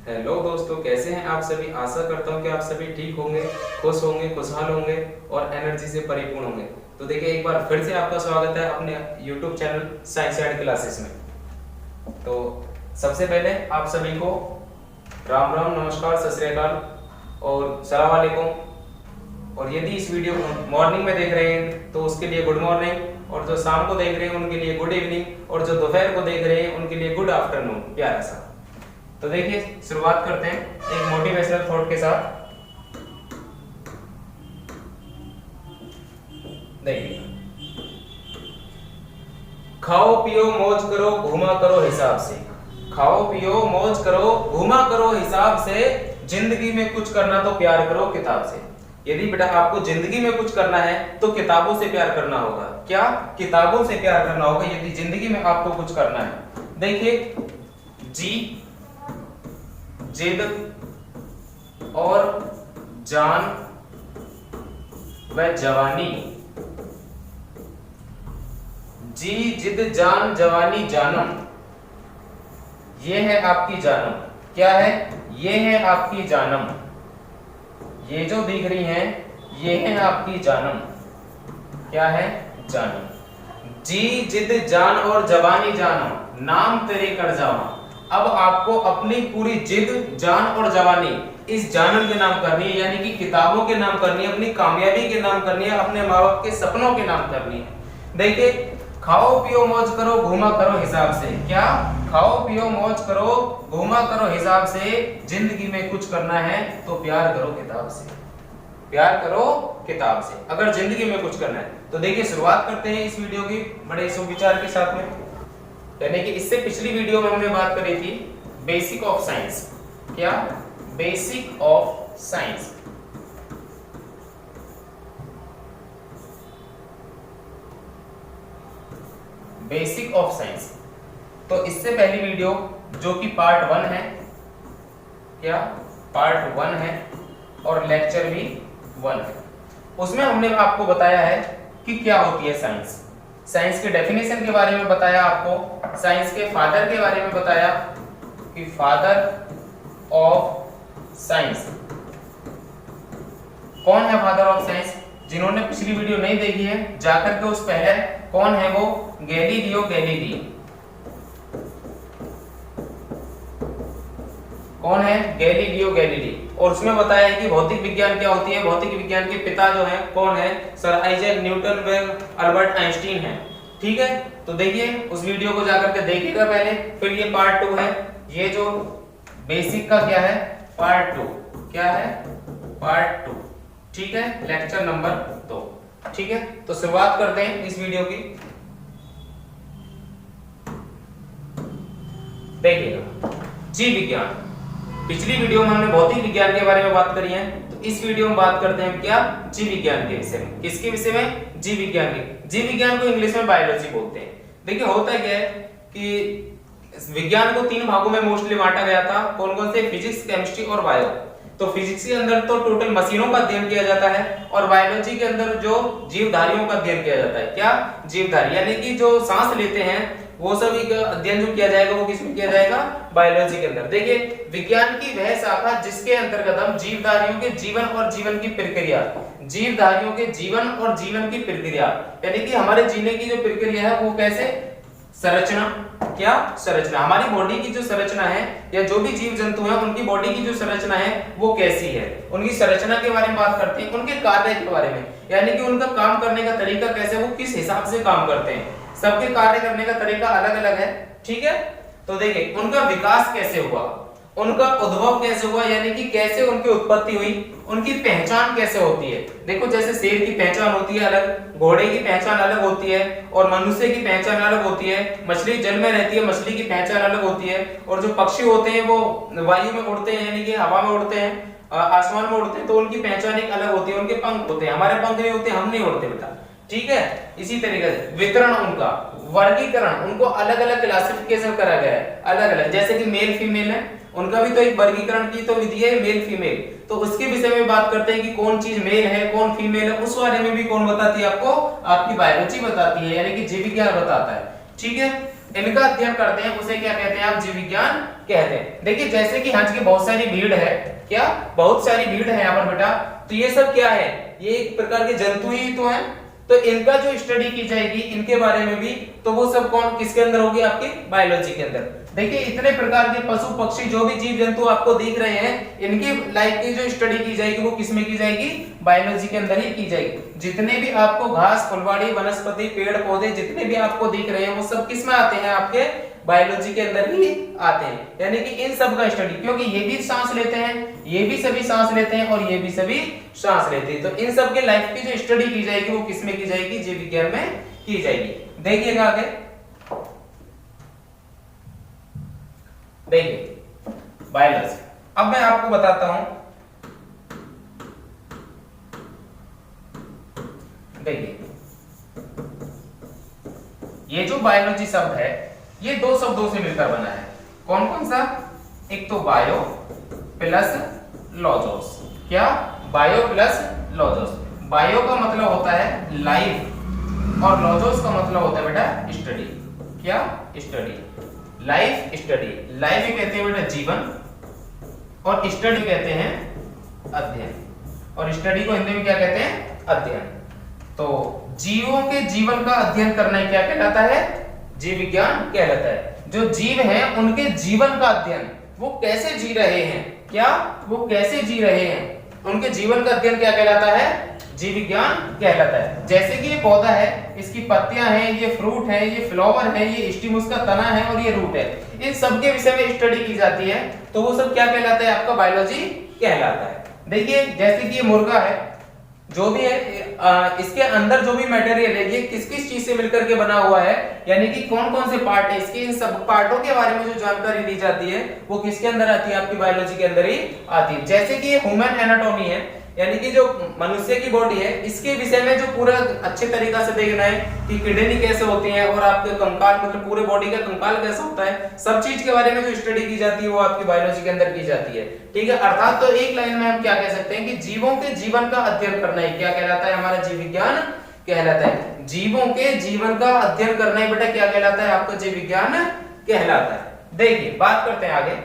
Hello दोस्तों, कैसे हैं आप सभी। आशा करता हूं कि आप सभी ठीक होंगे, खुश होंगे, खुशहाल होंगे और एनर्जी से परिपूर्ण होंगे। तो देखिए, एक बार फिर से आपका स्वागत है अपने YouTube channel science and classes में। तो सबसे पहले आप सभी को राम राम, नमस्कार, सत श्री अकाल और सलाम वालेकुम। और यदि इस वीडियो को मॉर्निंग में देख रहे हैं तो उसके लिए गुड मॉर्निंग, और जो शाम को देख रहे हैं उनके लिए गुड इवनिंग, और जो दोपहर को देख रहे हैं उनके लिए गुड आफ्टरनून, प्यारा सा। तो देखिए, शुरुआत करते हैं एक मोटिवेशनल थॉट के साथ। देखिए, खाओ पियो मौज करो, घूमा करो हिसाब से। खाओ पियो मौज करो, घूमा करो हिसाब से। जिंदगी में कुछ करना तो प्यार करो किताब से। यदि बेटा आपको जिंदगी में कुछ करना है तो किताबों से प्यार करना होगा। क्या? किताबों से प्यार करना होगा यदि जिंदगी में आपको कुछ करना है। देखिए, जी, जिद और जान व जवानी। जी, जिद, जान, जवानी, जानम, ये है आपकी जानम। क्या है? ये है आपकी जानम। ये जो दिख रही हैं ये है आपकी जानम। क्या है? जानम। जी, जिद, जान और जवानी जानम, नाम तेरे कर जावा। अब आपको अपनी पूरी जिद, जान और जवानी इस जानम के नाम करनी है, यानी कि किताबों के नाम करनी है, अपनी कामयाबी के नाम करनी है, अपने माँ बाप के सपनों के नाम करनी है। देखिए, खाओ पियो मौज करो, घूमा करो हिसाब से। क्या? खाओ पियो मौज करो, घूमा करो हिसाब से। जिंदगी में कुछ करना है तो प्यार करो किताब से। प्यार करो किताब से अगर जिंदगी में कुछ करना है तो। देखिए, शुरुआत करते हैं इस वीडियो की बड़े सुविचार के साथ में। यानी कि इससे पिछली वीडियो में हमने बात करी थी बेसिक ऑफ साइंस। क्या? Basic of science. Basic of science. तो इससे पहली वीडियो जो कि पार्ट 1 है। क्या? पार्ट 1 है और लेक्चर भी 1 है। उसमें हमने आपको बताया है कि क्या होती है साइंस। साइंस के डेफिनेशन के बारे में बताया आपको। साइंस के फादर के बारे में बताया कि फादर ऑफ साइंस कौन है। फादर ऑफ साइंस, जिन्होंने पिछली वीडियो नहीं देखी है जाकर के उस पहले कौन है वो? Galileo Galilei. कौन है? Galileo Galilei. और उसमें बताया है कि भौतिक विज्ञान क्या होती है। भौतिक विज्ञान के पिता जो है कौन है? सर आइजैक न्यूटन व अल्बर्ट आइंस्टीन है। ठीक है, तो देखिए उस वीडियो को जाकर के देखिएगा पहले। फिर ये पार्ट 2 है। ये जो बेसिक का क्या है? पार्ट 2। क्या है? पार्ट 2। ठीक है, लेक्चर नंबर 2। ठीक है, तो शुरुआत करते हैं इस वीडियो की। देखिएगा, जीव विज्ञान। पिछली वीडियो में हमने भौतिक विज्ञान के बारे में बात करी है, तो इस वीडियो में बात करते हैं क्या? जीव विज्ञान के विषय में। किसके विषय में? जीव विज्ञान के। जीव विज्ञान को इंग्लिश में बायोलॉजी बोलते हैं। देखिए, होता क्या है कि विज्ञान को 3 भागों में मोस्टली बांटा गया था। कौन कौन से? फिजिक्स, केमिस्ट्री और बायो। तो फिजिक्स के अंदर तो टोटल मशीनों का अध्ययन किया जाता है, और बायोलॉजी के अंदर जो जीवधारियों का अध्ययन किया जाता है। क्या? जीवधारी, यानी कि जो सांस लेते हैं वो सभी का अध्ययन जो किया जाएगा वो किसमें किया जाएगा? बायोलॉजी के अंदर। देखिए, विज्ञान की वह शाखा जिसके अंतर्गत हम जीवधारियों के जीवन और जीवन की प्रक्रिया, जीवधारियों के जीवन और जीवन की प्रक्रिया, यानी कि हमारे जीने की जो प्रक्रिया है वो कैसे? संरचना। क्या? संरचना। हमारी बॉडी की जो संरचना है या जो भी जीव जंतु हैं उनकी बॉडी की जो संरचना है वो कैसी है, उनकी संरचना के बारे में बात करते हैं। उनके कार्य के बारे में, यानी कि उनका काम करने का तरीका कैसे, वो किस हिसाब से काम करते हैं। सबके कार्य करने का तरीका अलग अलग है। ठीक है, तो देखिए उनका विकास कैसे हुआ, उनका उद्भव कैसे हुआ, यानी कि कैसे उनकी उत्पत्ति हुई, उनकी पहचान कैसे होती है। देखो, जैसे शेर की पहचान होती है अलग, घोड़े की पहचान अलग होती है, और मनुष्य की पहचान अलग होती है। मछली जल में रहती है, मछली की पहचान अलग होती है। और जो पक्षी होते हैं वो वायु में उड़ते हैं, यानी कि हवा में उड़ते हैं, आसमान में उड़ते हैं, तो उनकी पहचान एक अलग होती है। उनके पंख होते हैं, हमारे पंख नहीं होते, हम नहीं उड़ते बेटा। ठीक है, इसी तरीके से वितरण, उनका वर्गीकरण, उनको अलग अलग क्लासिफिकेशन करा गया है, अलग अलग। जैसे कि मेल फीमेल है, उनका भी तो एक वर्गीकरण की तो विधि है, मेल फीमेल। तो उसके विषय में बात करते हैं कि कौन चीज मेल है कौन फीमेल है। उस बारे में भी कौन बताती है आपको? आपकी बायोलॉजी बताती है, यानी कि जीव विज्ञान बताता है। ठीक है, इनका अध्ययन करते हैं उसे क्या कहते हैं, आप जीव विज्ञान कहते हैं। देखिए जैसे कि आज की बहुत सारी भीड़ है, क्या बहुत सारी भीड़ है यहाँ पर बेटा, तो ये सब क्या है, ये एक प्रकार के जंतु ही तो हैं, तो इनका जो स्टडी की जाएगी इनके बारे में भी, तो वो सब कौन किसके अंदर होगी, आपके बायोलॉजी के अंदर। देखिए इतने प्रकार के पशु पक्षी जो भी जीव जंतु आपको दिख रहे हैं, इनकी लाइफ की जो स्टडी की जाएगी वो किसमें की जाएगी, बायोलॉजी के अंदर ही की जाएगी। जितने भी आपको घास फुलवाड़ी वनस्पति पेड़ पौधे जितने भी आपको दिख रहे हैं वो सब किसमें आते हैं, आपके बायोलॉजी के अंदर ही आते हैं। यानी कि इन सब का स्टडी, क्योंकि ये भी सांस लेते हैं, ये भी सभी सांस लेते हैं और ये भी सभी सांस लेते हैं, तो इन सब के लाइफ की जो स्टडी की जाएगी वो किसमें की जाएगी, जीव विज्ञान में की जाएगी। देखिएगा आगे, देखिए बायोलॉजी। अब मैं आपको बताता हूं, देखिए ये जो बायोलॉजी शब्द है ये दो शब्दों से मिलकर बना है। कौन कौन सा, एक तो बायो प्लस लॉजोस। क्या, बायो प्लस लॉजोस। बायो का मतलब होता है लाइफ और लॉजोस का मतलब होता है बेटा स्टडी। क्या, स्टडी, लाइफ स्टडी। लाइफ ही कहते हैं बेटा जीवन और स्टडी कहते हैं अध्ययन, और स्टडी को हिंदी में क्या कहते हैं, अध्ययन। तो जीवों के जीवन का अध्ययन करना क्या कहलाता है, जीव विज्ञान कहलाता है। जो जीव हैं उनके जीवन का अध्ययन, वो कैसे जी रहे हैं, क्या वो कैसे जी रहे हैं, उनके जीवन का अध्ययन क्या कहलाता है, जीव विज्ञान कहलाता है। जैसे कि ये पौधा है, इसकी पत्तियां हैं, ये फ्रूट है, ये फ्लावर है, ये स्टिम उसका तना है और ये रूट है, इन सब के विषय में स्टडी की जाती है, तो वो सब क्या कहलाता है, आपका बायोलॉजी कहलाता है। देखिए जैसे कि ये मुर्गा है, जो भी है इसके अंदर जो भी मटेरियल है ये किस किस चीज से मिलकर के बना हुआ है, यानी कि कौन कौन से पार्ट है इसके, इन सब पार्टों के बारे में जो जानकारी दी जाती है वो किसके अंदर आती है, आपकी बायोलॉजी के अंदर ही आती है। जैसे कि ये ह्यूमन एनाटॉमी है, यानी कि जो मनुष्य की बॉडी है इसके विषय में जो पूरा अच्छे तरीका से देखना है कि किडनी कैसे होती है और आपके कंकाल मतलब पूरे बॉडी का कंकाल कैसा होता है, सब चीज के बारे में जो स्टडी की जाती है वो आपकी बायोलॉजी के अंदर की जाती है। ठीक है, अर्थात तो एक लाइन में हम क्या कह सकते हैं कि जीवों के जीवन का अध्ययन करना ही क्या कहलाता है, हमारा जीव विज्ञान कहलाता है। जीवों के जीवन का अध्ययन करना ही बेटा क्या कहलाता है, आपका जीव विज्ञान कहलाता है। देखिए बात करते हैं आगे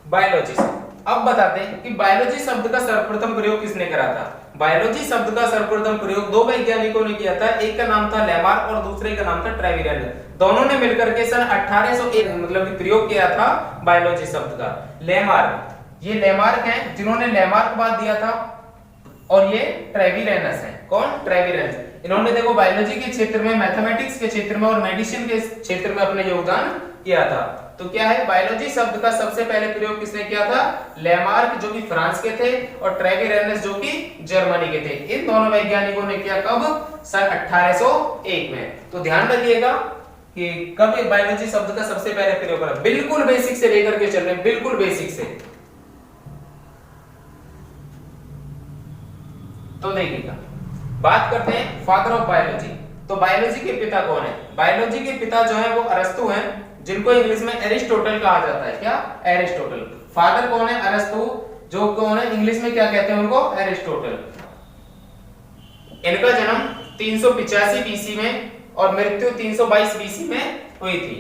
बायोलॉजी से। अब बताते हैं कि बायोलॉजी शब्द का सर्वप्रथम प्रयोग किसने करा था। बायोलॉजी शब्द का सर्वप्रथम प्रयोग दो वैज्ञानिकों ने किया था, एक का नाम था लेमार्क और दूसरे का नाम था ट्रेविरन। दोनों ने मिलकर के सन 1801 मतलब प्रयोग किया था बायोलॉजी शब्द का। लेमार्क, ये लेमार्क हैं जिन्होंने लेमार्कवाद दिया था, और ये ट्रेविरनस हैं। कौन, ट्रेविरनस। इन्होंने देखो बायोलॉजी के क्षेत्र में, मैथमेटिक्स के क्षेत्र में और मेडिसिन के क्षेत्र में अपने योगदान किया था। तो क्या है, बायोलॉजी शब्द का सबसे पहले प्रयोग किसने किया था, लेमार्क जो कि फ्रांस के थे और ट्रेविरनस जो कि जर्मनी के थे। इन दोनों वैज्ञानिकों ने किया कब, सन 1801 में। तो ध्यान रखिएगा कि कब बायोलॉजी शब्द का सबसे पहले प्रयोग करा, बिल्कुल बेसिक से लेकर के चल रहे हैं, बिल्कुल बेसिक से। तो देखिएगा बात करते हैं फादर ऑफ बायोलॉजी। तो बायोलॉजी के पिता कौन है, बायोलॉजी के पिता जो है वो अरस्तु हैं, जिनको इंग्लिश में एरिस्टोटल कहा जाता है। क्या, एरिस्टोटल। फादर कौन है, अरस्तु, जो कौन है इंग्लिश में क्या कहते हैं उनको, एरिस्टोटल। इनका जन्म 385 बीसी में और मृत्यु 322 बीसी में हुई थी।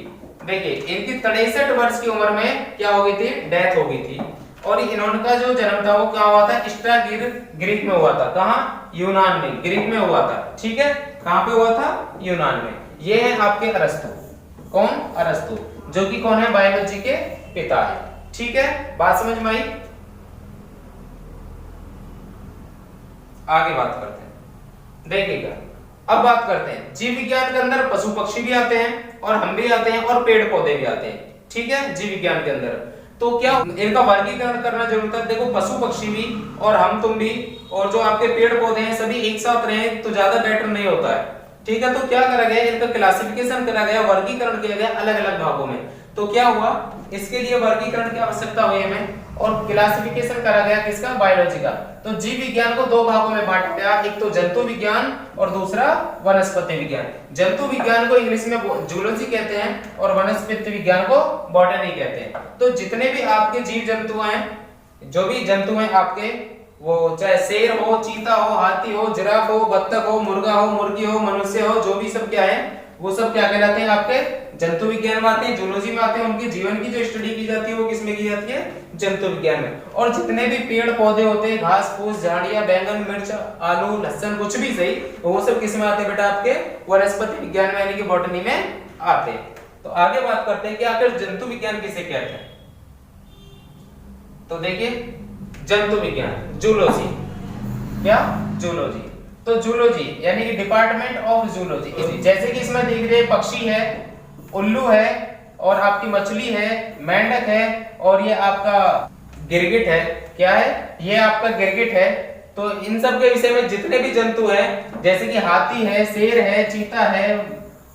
देखिए इनकी 63 वर्ष की उम्र में क्या हो गई थी, डेथ हो गई थी। और इनका जो जन्म था वो कहाँ हुआ था, स्ट्रागिर ग्रीक में हुआ था। कहाँ, यूनान में, ग्रीक में हुआ था। ठीक है, कहाँ पे हुआ था, यूनान में। ये है आपके अरस्तु। कौन, अरस्तु, जो कि कौन है, बायोलॉजी के पिता है। ठीक है, बात समझ में आई। आगे बात करते हैं, देखिएगा अब बात करते हैं जीव विज्ञान के अंदर पशु पक्षी भी आते हैं और हम भी आते हैं और पेड़ पौधे भी आते हैं। ठीक है, जीव विज्ञान के अंदर तो क्या इनका वर्गीकरण करना जरूरी था। देखो पशु पक्षी भी और हम तुम भी और जो आपके पेड़ पौधे हैं सभी एक साथ रहे तो ज्यादा बेटर नहीं होता है। ठीक है, तो क्या करा गया, इनका क्लासिफिकेशन करा गया, वर्गीकरण किया गया अलग अलग भागों में। तो क्या हुआ, इसके लिए वर्गीकरण की आवश्यकता हुई हमें और क्लासिफिकेशन करा गया किसका, बायोलॉजी का। तो जीव विज्ञान को दो भागों में बांटा गया, एक तो जंतु विज्ञान और दूसरा वनस्पति विज्ञान। जंतु विज्ञान को इंग्लिश में जूलॉजी कहते हैं और वनस्पति विज्ञान को बॉटनी कहते हैं। तो जितने भी आपके जीव जंतु हैं, जो भी जंतु हैं आपके, वो चाहे शेर हो, चीता हो, हाथी हो, जिराफ हो, बत्तख हो, मुर्गा हो, मुर्गी हो, मनुष्य हो, जो भी सब क्या है वो सब क्या कहलाते हैं आपके जंतु विज्ञान में आते हैं, जूलॉजी में आते हैं। उनके जीवन की जो स्टडी की जाती है वो किसमें की जाती है? जंतु विज्ञान में। और जितने भी पेड़ पौधे होते हैं, घास फूस, झाड़ियां, बैंगन, मिर्च, आलू, लहसुन, कुछ भी सही, वो सब किसमें आते हैं बेटा? आपके वनस्पति विज्ञान में यानी कि बॉटनी में आते हैं। तो आगे बात करते हैं कि आखिर जंतु विज्ञान किसे कहते हैं। तो देखिए जंतु विज्ञान, जूलॉजी, क्या? जूलॉजी। तो जूलॉजी यानी कि डिपार्टमेंट ऑफ जूलॉजी। जैसे कि इसमें देख रहे हैं पक्षी है, उल्लू है, और आपकी मछली है, मेंढक है, और ये आपका गिरगिट है। क्या है? ये आपका गिरगिट है। तो इन सब के विषय में जितने भी जंतु हैं, जैसे कि हाथी है, शेर है, चीता है,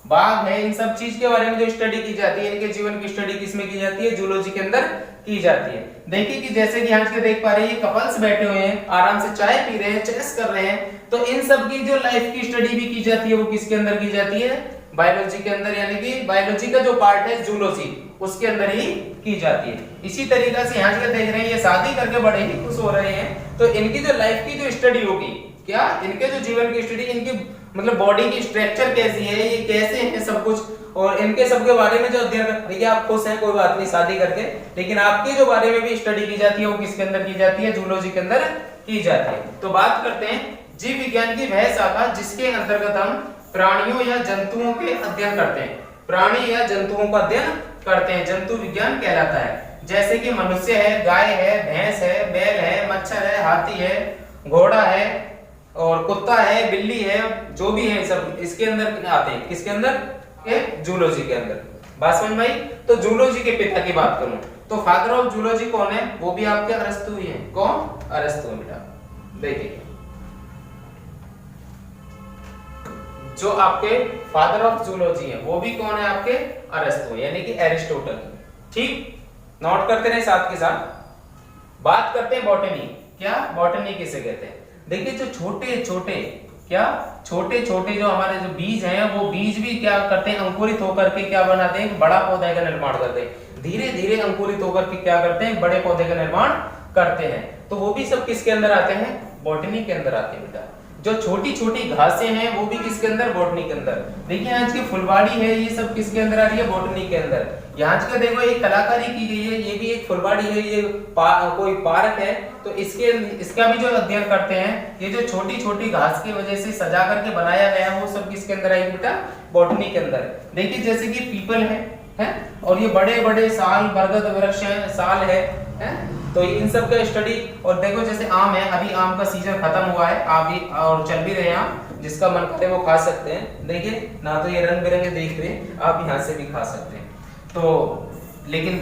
बाघ है, इन सब चीज के बारे में जो स्टडी की जाती है, इनके जीवन की स्टडी किसमें की जाती है? जूलॉजी के अंदर की जाती है। देखिए कि जैसे कि यहाँ देख पा रहे हैं, ये कपल्स बैठे हुए हैं, आराम से चाय पी रहे हैं, चेस कर रहे हैं। तो इन सब की जो लाइफ की स्टडी भी की जाती है वो किसके अंदर की जाती है? बायोलॉजी के अंदर, यानी कि बायोलॉजी का जो पार्ट है जूलॉजी, उसके अंदर ही की जाती है। इसी तरीके से यहाँ देख रहे हैं ये शादी करके बड़े ही खुश हो रहे हैं। तो इनकी जो लाइफ की जो स्टडी होगी, क्या इनके जो जीवन की स्टडी, इनकी मतलब बॉडी की स्ट्रक्चर कैसी है, ये कैसे है सब कुछ, और इनके सब के बारे में जो अध्ययन, भैया आप खुश हैं कोई बात नहीं शादी करके, लेकिन आपके जो बारे में भी स्टडी की जाती है वो किसके अंदर की जाती है? जूलॉजी के अंदर की जाती है। तो बात करते हैं जीव विज्ञान की वह शाखा जिसके अंतर्गत हम प्राणियों या जंतुओं के अध्ययन करते हैं। प्राणी या जंतुओं का अध्ययन करते हैं, जंतु विज्ञान कहलाता है। जैसे कि मनुष्य है, गाय है, भैंस है, बैल है, मच्छर है, हाथी है, घोड़ा है, और कुत्ता है, बिल्ली है, जो भी है सब इसके अंदर आते हैं। किसके अंदर? जूलॉजी के अंदर। बात समझ भाई? तो जूलॉजी के पिता की बात करूं तो फादर ऑफ जूलॉजी कौन है? वो भी आपके अरस्तु ही है। कौन? अरस्तु है बेटा। देखिए जो आपके फादर ऑफ जूलॉजी है वो भी कौन है? आपके अरस्तु, यानी कि एरिस्टोटल। ठीक, नोट करते रहे साथ के साथ। बात करते हैं बॉटनी। क्या बॉटनी किसे कहते हैं? देखिए जो छोटे छोटे, क्या छोटे छोटे जो हमारे जो बीज हैं, वो बीज भी क्या करते हैं? अंकुरित होकर के क्या बनाते हैं? बड़ा पौधे का निर्माण करते हैं। धीरे धीरे अंकुरित होकर के क्या करते हैं? बड़े पौधे का निर्माण करते हैं। तो वो भी सब किसके अंदर आते हैं? बॉटनी के अंदर आते हैं बेटा। जो छोटी छोटी घासें हैं वो भी किसके अंदर? बॉटनी के अंदर। देखिए आज की फुलवाड़ी है, ये सब किसके अंदर आ रही है? बॉटनी के अंदर। यहाँ का देखो एक कलाकारी की गई है, ये भी एक फुलवाड़ी है, ये कोई पार्क है। तो इसका भी जो अध्ययन करते हैं, ये जो छोटी छोटी घास की वजह से सजा करके बनाया गया है वो सब किसके अंदर आएगी बेटा? बॉटनी के अंदर। देखिए जैसे कि पीपल है, और ये बड़े बड़े साल, बरगद वृक्ष है, साल है, तो इन सब का स्टडी। और देखो जैसे आम है, अभी आम का सीजन खत्म हुआ है, अभी और चल भी रहे हैं आम, जिसका मन करे वो खा सकते हैं। देखिए ना तो ये रंग बिरंगे देख रहे हैं, आप यहाँ से भी खा सकते हैं। तो लेकिन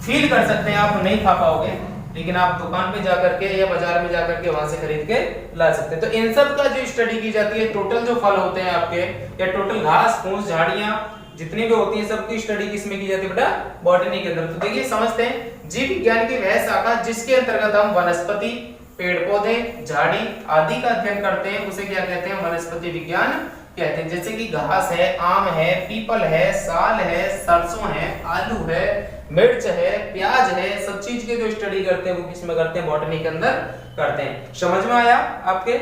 फील कर सकते हैं, आप नहीं खा पाओगे, लेकिन आप दुकान पे जाकर के या बाजार में जाकर के वहां से खरीद के ला सकते हैं। तो इन सब का जो स्टडी की जाती है, टोटल जो फल होते हैं आपके, या टोटल घास फूस झाड़ियां जितनी भी होती है, सबकी स्टडी किसमें की जाती है बेटा? बॉटनी के अंदर। तो देखिए समझते हैं जीव विज्ञान की वह शाखा जिसके अंतर्गत हम वनस्पति, पेड़ पौधे, झाड़ी आदि का अध्ययन करते हैं, उसे क्या कहते हैं? वनस्पति विज्ञान कहते हैं। जैसे कि घास है, आम है, पीपल है, साल है, सरसों है, आलू है, मिर्च है, प्याज है, सब चीज के जो स्टडी करते हैं वो किसमें करते हैं? बॉटनी के अंदर करते हैं। समझ में आया आपके?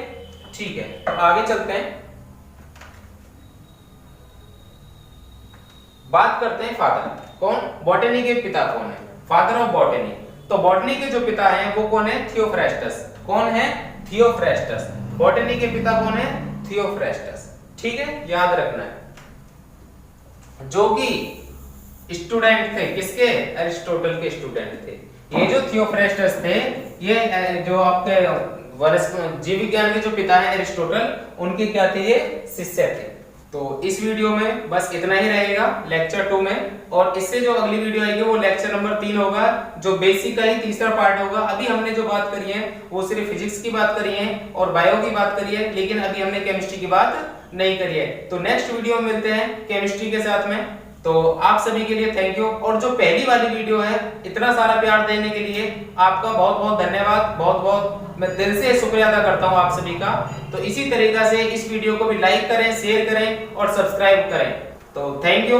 ठीक है, तो आगे चलते हैं, बात करते हैं फादर। कौन? बॉटनी के पिता कौन है? Father of botany. तो बॉटनी के जो पिता हैं वो कौन है? थियोफ्रास्टस। कौन है? थियोफ्रास्टस। बॉटनी के पिता कौन है? थियोफ्रास्टस। ठीक है, याद रखना है। जो कि स्टूडेंट थे किसके? एरिस्टोटल के स्टूडेंट थे। ये जो थियोफ्रास्टस थे, ये जो आपके जीव विज्ञान के जो पिता हैं एरिस्टोटल, उनके क्या थे? ये शिष्य थे। तो इस वीडियो में बस इतना ही रहेगा लेक्चर 2 में, और इससे जो अगली वीडियो आएगी वो लेक्चर नंबर 3 होगा, जो बेसिक का ही तीसरा पार्ट होगा। अभी हमने जो बात करी है वो सिर्फ फिजिक्स की बात करी है और बायो की बात करी है, लेकिन अभी हमने केमिस्ट्री की बात नहीं करी है। तो नेक्स्ट वीडियो में मिलते हैं केमिस्ट्री के साथ में। तो आप सभी के लिए थैंक यू, और जो पहली वाली वीडियो है इतना सारा प्यार देने के लिए आपका बहुत बहुत धन्यवाद। बहुत बहुत मैं दिल से शुक्रिया अदा करता हूं आप सभी का। तो इसी तरीका से इस वीडियो को भी लाइक करें, शेयर करें और सब्सक्राइब करें। तो thank you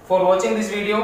for watching this video.